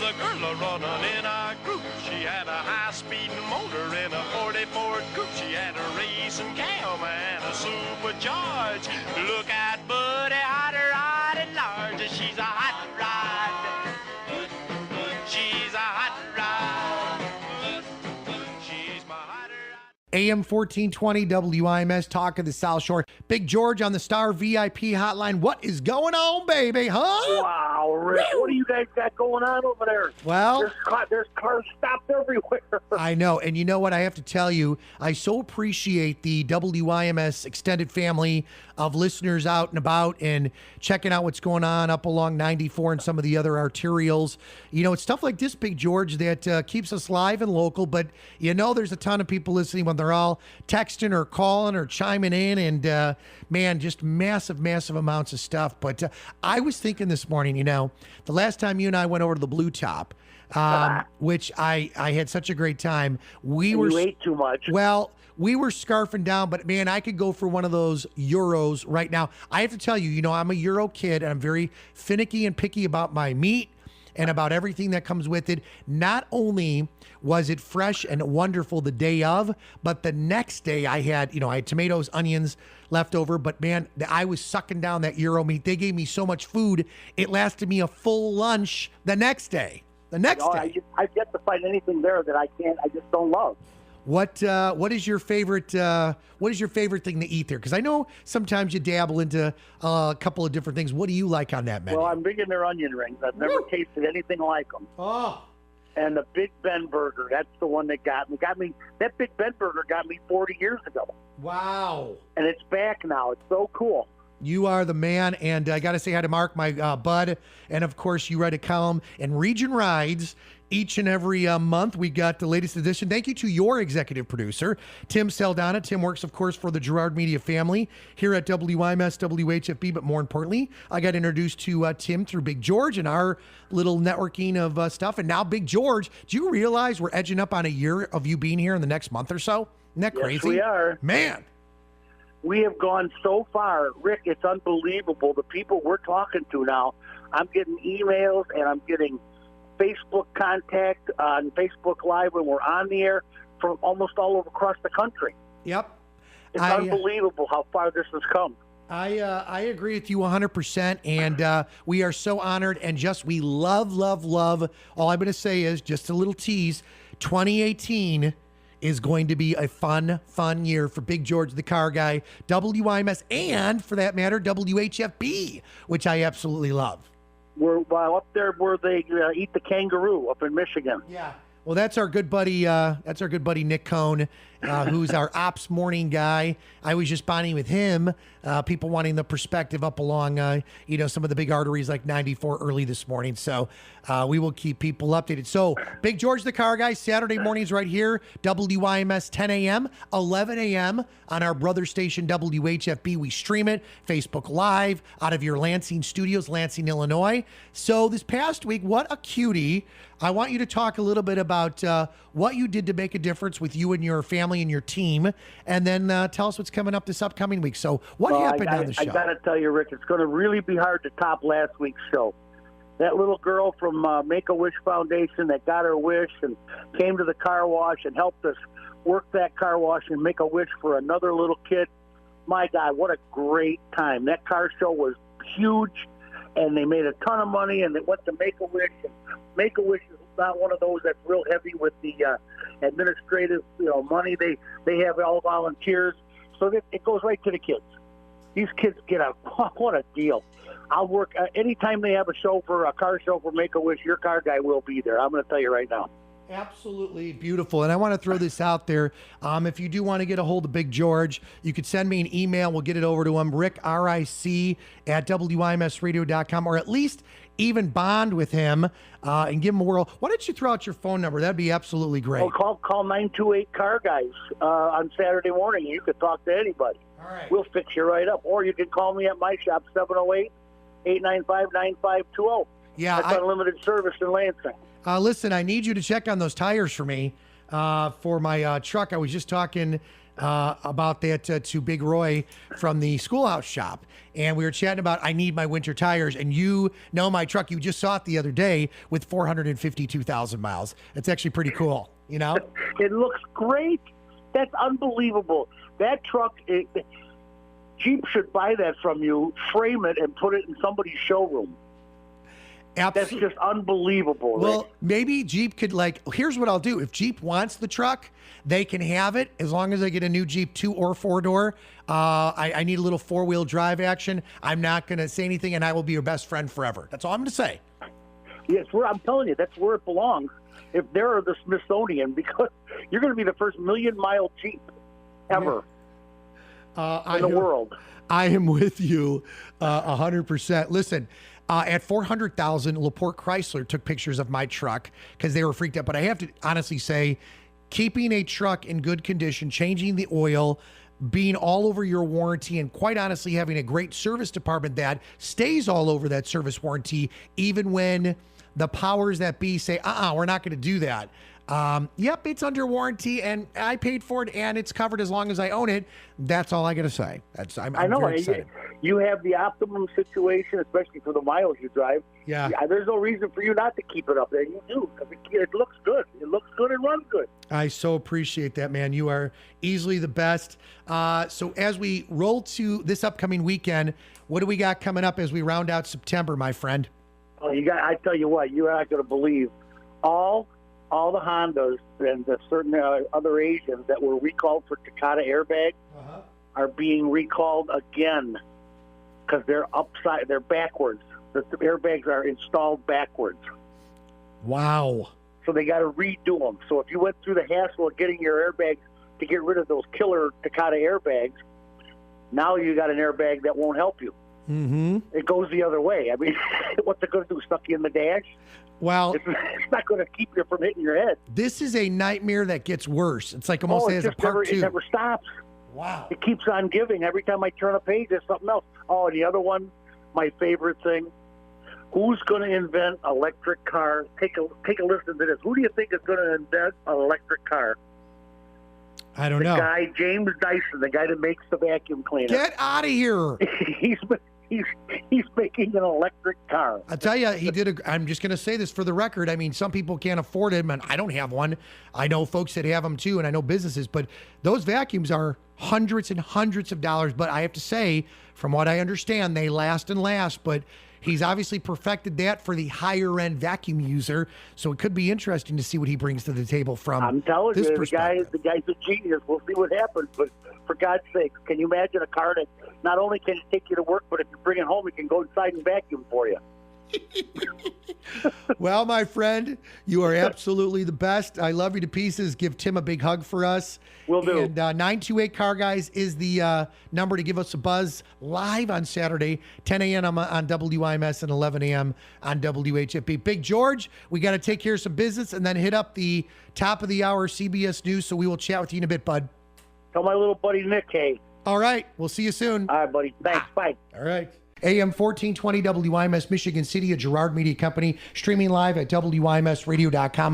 a girl a-running in a group. She had a high-speed motor in a 40 Ford coupe. She had a racing cam and a supercharged. Look at Buddy, hot rod at large. She's a hot rod. She's a hot rod. She's my hot rod. AM 1420 WIMS, Talk of the South Shore. Big George on the Star VIP hotline. What is going on, baby, huh? Wow, Rick, what do you guys got going on over there? Well, there's cars stopped everywhere. I know, and you know what? I have to tell you, I so appreciate the WIMS extended family of listeners out and about and checking out what's going on up along 94 and some of the other arterials. You know, it's stuff like this, Big George, that keeps us live and local, but you know there's a ton of people listening when they're all texting or calling or chiming in, and man, just massive amounts of stuff. But I was thinking this morning, you know, the last time you and I went over to the Blue Top, which I had such a great time. You ate too much. Well, we were scarfing down, but man, I could go for one of those Euros right now. I have to tell you, you know, I'm a Euro kid and I'm very finicky and picky about my meat and about everything that comes with it. Not only was it fresh and wonderful the day of, but the next day I had tomatoes, onions left over, but man, I was sucking down that Euro meat. They gave me so much food, it lasted me a full lunch the next day. I've yet to find anything there that I just don't love. What is your favorite thing to eat there? Because I know sometimes you dabble into a couple of different things. What do you like on that menu? Well, I'm big in their onion rings. I've never tasted anything like them. Oh. And the Big Ben burger, that's the one that got me. That Big Ben burger got me 40 years ago. Wow. And it's back now. It's so cool. You are the man, and I got to say hi to Mark, my bud, and of course you write a column in Region Rides each and every month. We got the latest edition. Thank you to your executive producer, Tim Saldana. Tim works, of course, for the Girard Media family here at WIMS, WHFB, but more importantly, I got introduced to Tim through Big George and our little networking of stuff, and now Big George, do you realize we're edging up on a year of you being here in the next month or so? Isn't that crazy? Yes, we are. Man. We have gone so far. Rick, it's unbelievable. The people we're talking to now, I'm getting emails and I'm getting Facebook contact on Facebook Live when we're on the air from almost all over across the country. Yep. It's unbelievable how far this has come. I agree with you 100%, and we are so honored, and we love. All I'm going to say is just a little tease, 2018 is going to be a fun year for Big George the Carguy, WIMS, and for that matter, WHFB, which I absolutely love. We're up there where they eat the kangaroo up in Michigan. Yeah. Well, that's our good buddy. Nick Cohn, who's our ops morning guy. I was just bonding with him. People wanting the perspective up along, some of the big arteries like 94 early this morning. So we will keep people updated. So Big George the Carguy, Saturday mornings right here, WIMS 10 a.m., 11 a.m. on our brother station WHFB. We stream it, Facebook Live out of your Lansing studios, Lansing, Illinois. So this past week, what a cutie. I want you to talk a little bit about what you did to make a difference with you and your family and your team, and then tell us what's coming up this upcoming week. So what happened on the show? I got to tell you, Rick, it's going to really be hard to top last week's show. That little girl from Make-A-Wish Foundation that got her wish and came to the car wash and helped us work that car wash and make a wish for another little kid. My God, what a great time. That car show was huge, and they made a ton of money, and they went to Make-A-Wish. And Make-A-Wish is not one of those that's real heavy with the administrative money. They have all volunteers, so it goes right to the kids. These kids get what a deal. I'll work anytime they have a car show for Make-A-Wish. Your car guy will be there. I'm going to tell you right now. Absolutely beautiful. And I want to throw this out there. If you do want to get a hold of Big George, you could send me an email. We'll get it over to him, Ric, R-I-C, at WIMSradio.com, or at least even bond with him and give him a whirl. Why don't you throw out your phone number? That'd be absolutely great. Well, call 928 Car Guys on Saturday morning. You could talk to anybody. All right. We'll fix you right up. Or you can call me at my shop, 708-895-9520. Yeah, That's unlimited service in Lansing. Listen, I need you to check on those tires for me for my truck. I was just talking about that to Big Roy from the Schoolhouse Shop. And we were chatting about, I need my winter tires. And you know my truck. You just saw it the other day with 452,000 miles. It's actually pretty cool, you know? It looks great. That's unbelievable. That truck, Jeep should buy that from you, frame it, and put it in somebody's showroom. Absolutely. That's just unbelievable. Well, Rick. maybe Jeep could, here's what I'll do. If Jeep wants the truck, they can have it as long as I get a new Jeep 2 or 4-door. I need a little 4-wheel drive action. I'm not going to say anything, and I will be your best friend forever. That's all I'm going to say. Yes, I'm telling you, that's where it belongs. If they're the Smithsonian, because you're going to be the first million-mile Jeep ever in the world. I am with you 100%. Listen, at 400,000, LaPorte Chrysler took pictures of my truck because they were freaked out. But I have to honestly say, keeping a truck in good condition, changing the oil, being all over your warranty, and quite honestly, having a great service department that stays all over that service warranty, even when the powers that be say, we're not going to do that. Yep, it's under warranty, and I paid for it, and it's covered as long as I own it. That's all I got to say. I know. Very excited. You have the optimum situation, especially for the miles you drive. Yeah. There's no reason for you not to keep it up there. You do. It looks good. It looks good and runs good. I so appreciate that, man. You are easily the best. So as we roll to this upcoming weekend, what do we got coming up as we round out September, my friend? Oh, I tell you what, you're not going to believe all the Hondas and the certain other Asians that were recalled for Takata airbags are being recalled again because they're backwards. The airbags are installed backwards. Wow. So they got to redo them. So if you went through the hassle of getting your airbags to get rid of those killer Takata airbags, now you got an airbag that won't help you. Mm-hmm. It goes the other way. I mean, what's it going to do, stuck you in the dash? Well, it's not going to keep you from hitting your head. This is a nightmare that gets worse. It's like almost as a part 2. It never stops. Wow. It keeps on giving. Every time I turn a page, there's something else. Oh, and the other one, my favorite thing, who's going to invent electric cars? Take a listen to this. Who do you think is going to invent an electric car? I don't know. The guy, James Dyson, the guy that makes the vacuum cleaner. Get out of here. He's making an electric car. I'll tell you, I'm just going to say this for the record. I mean, some people can't afford them, and I don't have one. I know folks that have them too, and I know businesses, but those vacuums are hundreds and hundreds of dollars. But I have to say, from what I understand, they last and last. But he's obviously perfected that for the higher end vacuum user. So it could be interesting to see what he brings to the table from I'm telling this you, perspective. the guy's a genius. We'll see what happens. But for God's sake, can you imagine a car that not only can it take you to work, but if you bring it home, it can go inside and vacuum for you? Well, my friend, you are absolutely the best. I love you to pieces. Give Tim a big hug for us. Will do. And 928 Car Guys is the number to give us a buzz live on Saturday, 10 a.m. on WIMS and 11 a.m. on WHFB. Big George, we got to take care of some business and then hit up the top of the hour CBS News. So we will chat with you in a bit, bud. Tell my little buddy Nick, hey. All right. We'll see you soon. All right, buddy. Thanks. Bye. All right. AM 1420 WIMS, Michigan City, a Girard Media Company, streaming live at WIMSradio.com.